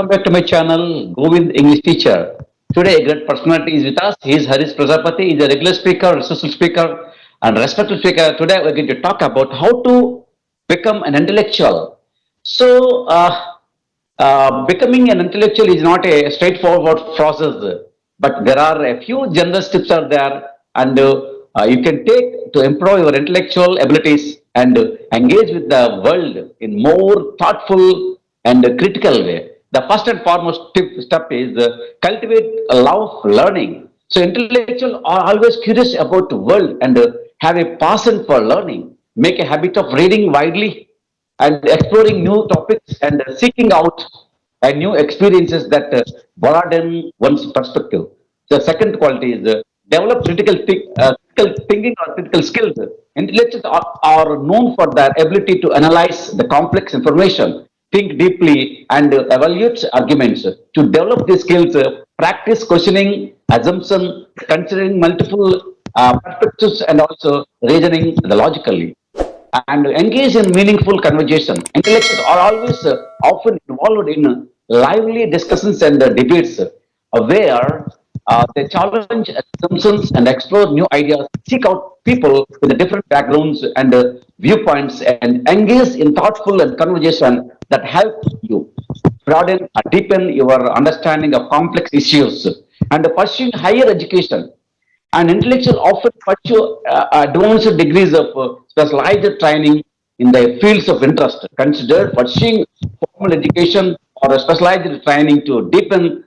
welcome back to my channel, Govind English Teacher. Today, a great personality is with us. He is Harish Prajapati. He is a regular speaker, social speaker, and respected speaker. Today, we're going to talk about how to become an intellectual. Becoming an intellectual is not a straightforward process, but there are a few general steps are there, and you can take to improve your intellectual abilities and engage with the world in more thoughtful and critical way. The first and foremost step is cultivate a love of learning. So intellectuals are always curious about the world and have a passion for learning. Make a habit of reading widely and exploring new topics and seeking out new experiences that broaden one's perspective. The second quality is develop critical thinking or critical skills. Intellectuals are known for their ability to analyze the complex information, think deeply, and evaluate arguments. To develop these skills, practice questioning, assumption, considering multiple perspectives, and also reasoning logically and engage in meaningful conversation. Intellectuals are always often involved in lively discussions and debates where they challenge assumptions and explore new ideas, seek out people with different backgrounds and viewpoints, and engage in thoughtful and conversation that help you broaden and deepen your understanding of complex issues and pursuing higher education and intellectuals often pursue advanced degrees of specialized training in the fields of interest. Consider pursuing formal education or a specialized training to deepen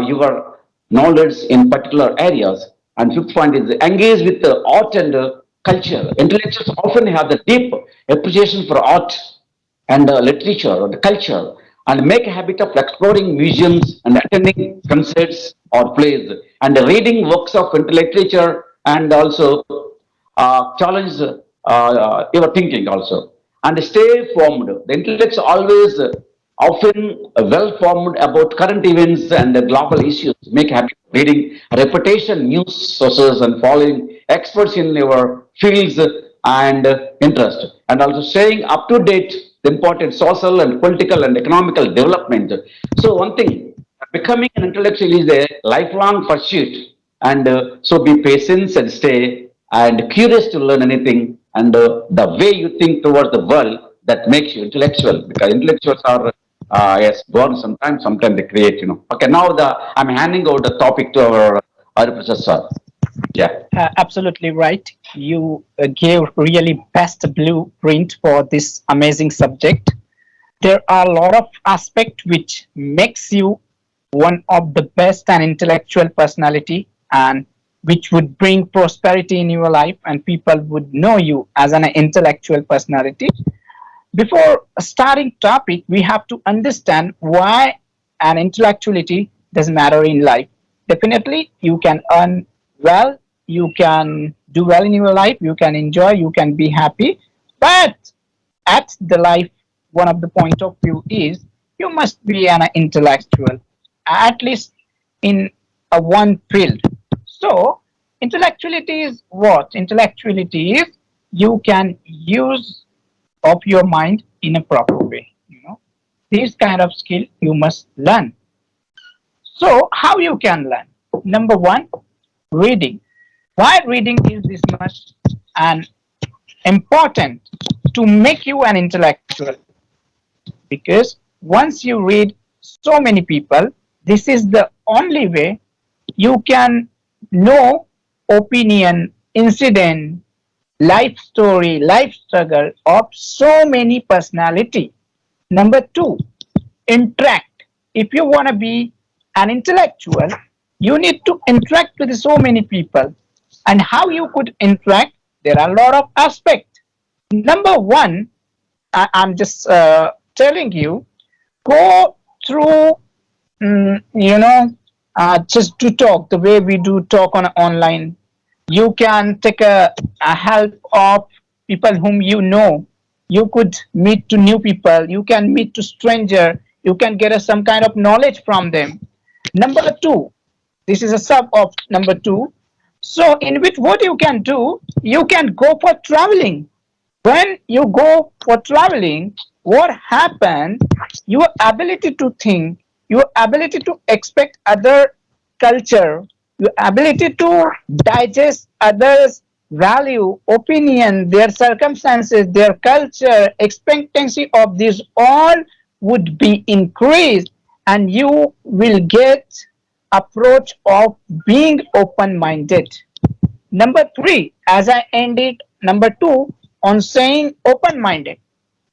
your knowledge in particular areas. And fifth point is engage with the art and culture. Intellectuals often have the deep appreciation for art and literature or the culture and make a habit of exploring museums and attending concerts or plays and reading works of literature and also challenge your thinking also and stay formed. The intellects always often well formed about current events and global issues. Make habit of reading reputation news sources and following experts in your fields and interest and also staying up to date the important social and political and economical development. So one thing, becoming an intellectual is a lifelong pursuit and so be patient and stay and curious to learn anything and the way you think towards the world that makes you intellectual because intellectuals are yes born sometimes they create okay now the I'm handing over the topic to our professor. Yeah. Absolutely right. You gave really best blueprint for this amazing subject. There are a lot of aspects which makes you one of the best and intellectual personality and which would bring prosperity in your life and people would know you as an intellectual personality. Before starting topic, we have to understand why an intellectuality does matter in life. Definitely, you can earn well, you can do well in your life, you can enjoy, you can be happy. But at the life, one of the point of view is you must be an intellectual, at least in a one field. So, intellectuality is what? Intellectuality is you can use of your mind in a proper way. This kind of skill you must learn. So, how you can learn? Number one, reading. Why reading is this much and important to make you an intellectual? Because once you read so many people, this is the only way you can know opinion, incident, life story, life struggle of so many personality. Number two, interact. If you want to be an intellectual, you need to interact with so many people. And how you could interact, there are a lot of aspects. Number one, I'm just telling you, go through, just to talk the way we do talk on online. You can take a help of people whom you know. You could meet to new people. You can meet to stranger. You can get some kind of knowledge from them. Number two, this is a sub of number two. So in which what you can do, you can go for traveling. When you go for traveling, what happens? Your ability to think, your ability to expect other culture, your ability to digest others' value, opinion, their circumstances, their culture, expectancy of this all would be increased, and you will get approach of being open-minded. Number three, as I ended number two on saying open-minded.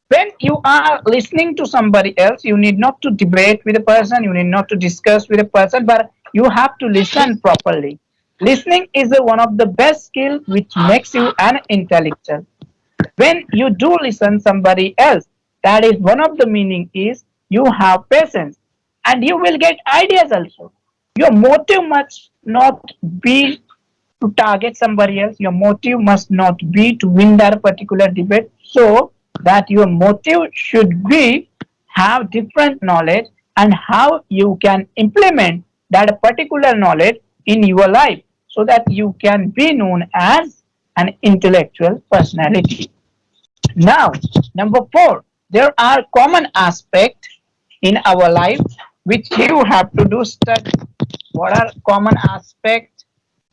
When you are listening to somebody else, you need not to debate with a person, you need not to discuss with a person, but you have to listen properly. Listening is one of the best skill which makes you an intellectual. When you do listen somebody else, that is one of the meaning is you have patience, and you will get ideas also. Your motive must not be to target somebody else. Your motive must not be to win that particular debate. So that your motive should be have different knowledge and how you can implement that particular knowledge in your life so that you can be known as an intellectual personality. Now, number four, there are common aspects in our life which you have to do study. What are common aspects?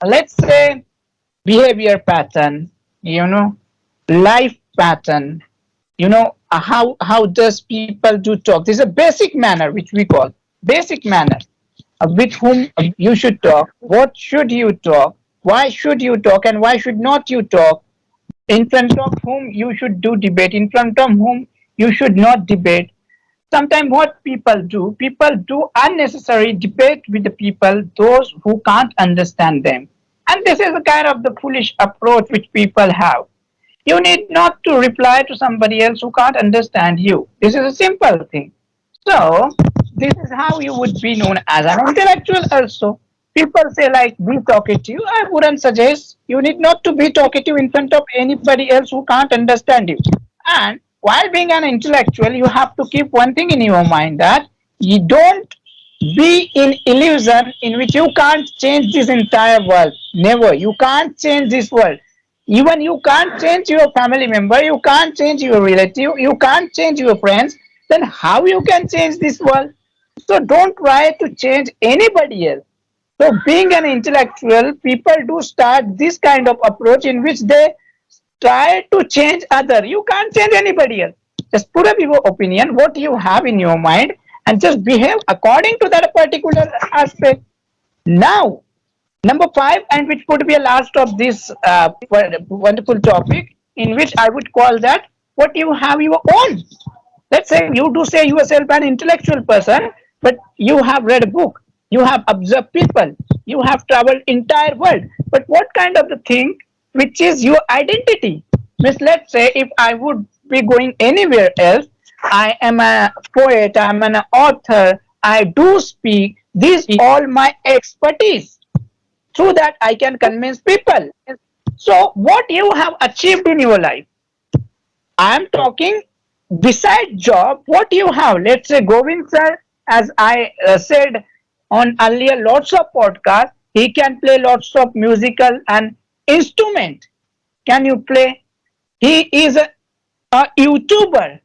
Let's say behavior pattern, life pattern, how does people do talk. There's a basic manner which we call basic manner, with whom you should talk, what should you talk, why should you talk and why should not you talk, in front of whom you should do debate, in front of whom you should not debate. Sometimes what people do unnecessary debate with the people, those who can't understand them. And this is a kind of the foolish approach which people have. You need not to reply to somebody else who can't understand you. This is a simple thing. So, this is how you would be known as an intellectual also. People say like be talkative. I wouldn't suggest you need not to be talkative in front of anybody else who can't understand you. And while being an intellectual, you have to keep one thing in your mind that you don't be in illusion in which you can't change this entire world. Never. You can't change this world. Even you can't change your family member, you can't change your relative, you can't change your friends. Then how you can change this world? So don't try to change anybody else. So being an intellectual, people do start this kind of approach in which they try to change other. You can't change anybody else. Just put up your opinion, what you have in your mind, and just behave according to that particular aspect. Now, number five, and which would be a last of this wonderful topic, in which I would call that what you have your own. Let's say you do say yourself an intellectual person, but you have read a book, you have observed people, you have traveled entire world. But what kind of the thing which is your identity? Means let's say if I would be going anywhere else, I am a poet, I am an author, I do speak. These all my expertise. Through that I can convince people. So what you have achieved in your life, I am talking beside job, what you have. Let's say Govind sir, as I said on earlier lots of podcasts, he can play lots of musical and instrument. Can you play? He is a YouTuber.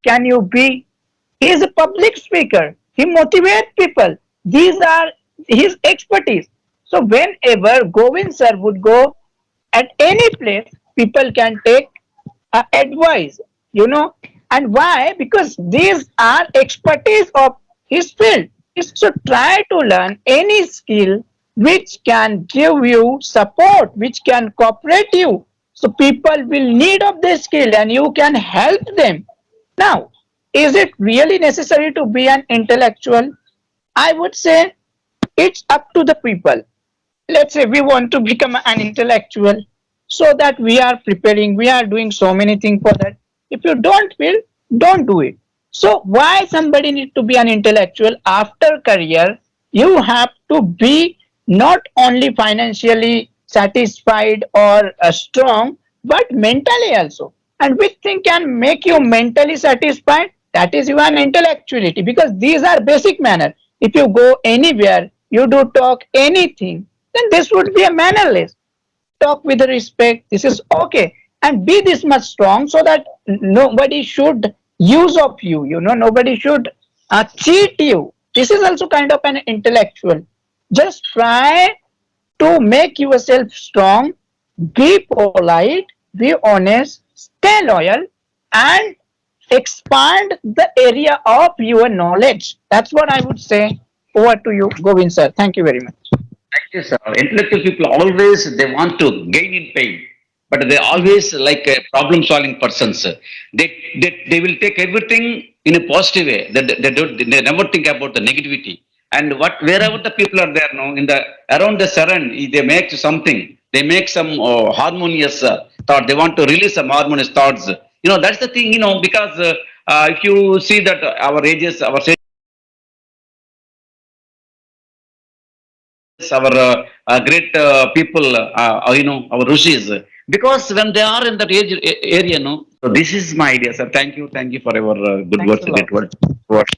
Can you be? He is a public speaker. He motivates people. These are his expertise. So whenever Govind sir would go at any place, people can take advice, And why? Because these are expertise of his field. So try to learn any skill which can give you support, which can cooperate you. So people will need of this skill and you can help them. Now, is it really necessary to be an intellectual? I would say it's up to the people. Let's say we want to become an intellectual, so that we are preparing, we are doing so many things for that. If you don't feel, don't do it. So why somebody need to be an intellectual after career? You have to be not only financially satisfied or strong, but mentally also. And which thing can make you mentally satisfied? That is your intellectuality, because these are basic manner. If you go anywhere, you do talk anything, then this would be a mannerless. Talk with respect, this is okay. And be this much strong so that nobody should use of you, nobody should cheat you. This is also kind of an intellectual. Just try to make yourself strong, be polite, be honest, stay loyal, and expand the area of your knowledge. That's what I would say. Over to you, Govind sir. Thank you very much. Thank you, sir. Intellectual people always they want to gain in pain, but they always like a problem-solving persons. They will take everything in a positive way. They never think about the negativity. And what wherever the people are there, no, in the around the surround, they make something. They make some harmonious thought. They want to release some harmonious thoughts. That's the thing. Because if you see that our ages, our our great people, our rishis, because when they are in that age area, no. So this is my idea, sir. Thank you for your good Thanks words, a lot. great words.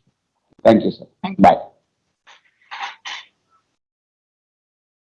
Thank you, sir. Thank you. Bye.